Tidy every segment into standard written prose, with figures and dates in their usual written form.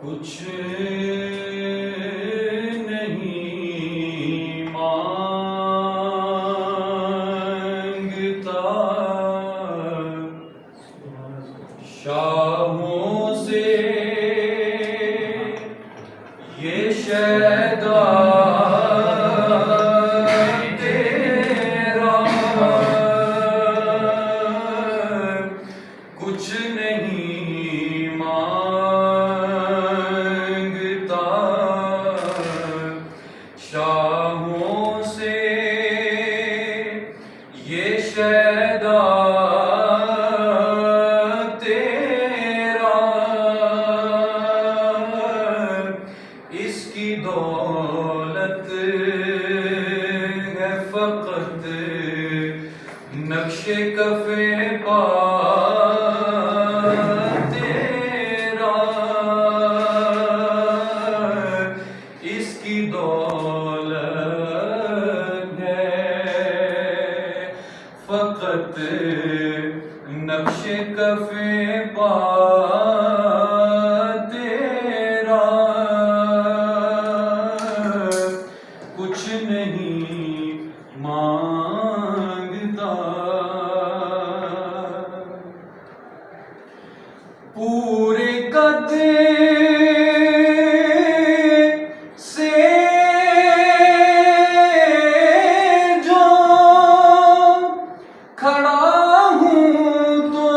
कुछ नहीं मांगता शाहों से ये शैदा तेरा, कुछ नहीं मांगता शाहों से ये शैदा तेरा, इसकी दौलत है फकत नक्शे कफे पा तेरा, इसकी दौलत है फकत नक्शे कफे पा तेरा, कुछ नहीं मांगता। पूरे कद से जो खड़ा हूँ तो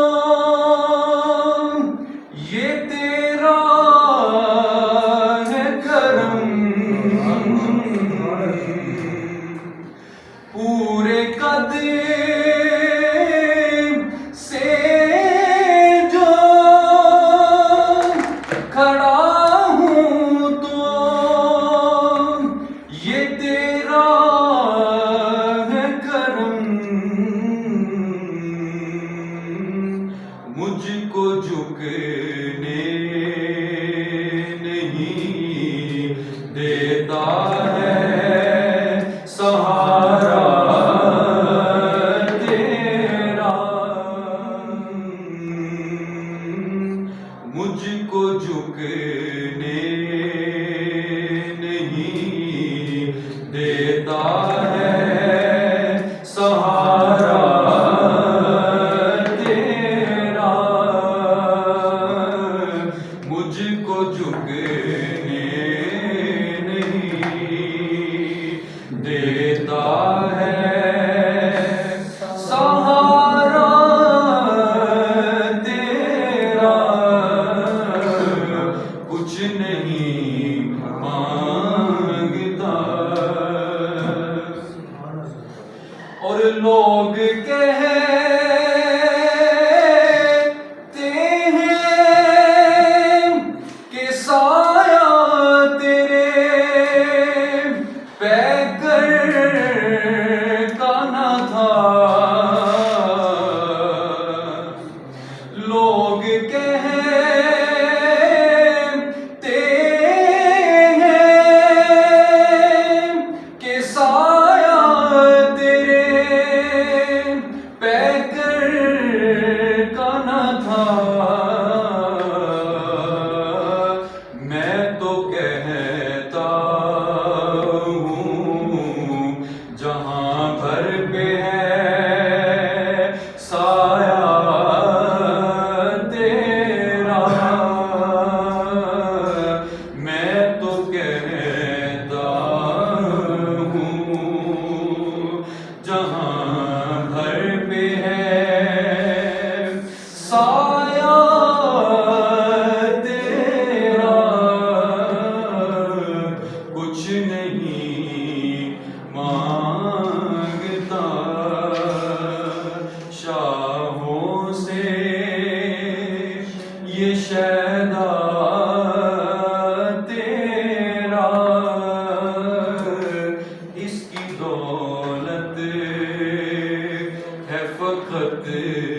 ये तेरा है करम, पूरे कद से जो खड़ा हूँ तो ये तेरा है करम, मुझको झुकने नहीं देता है सहारा तेरा, मुझको झुकने नहीं देता है सहारा तेरा, मुझको झुकने नहीं देता है सहारा तेरा, कुछ नहीं मांगता। और लोग कहते हैं कि साया तेरे पैकर का न था, लोग कहते हैं कि साया तेरे मोहब्बत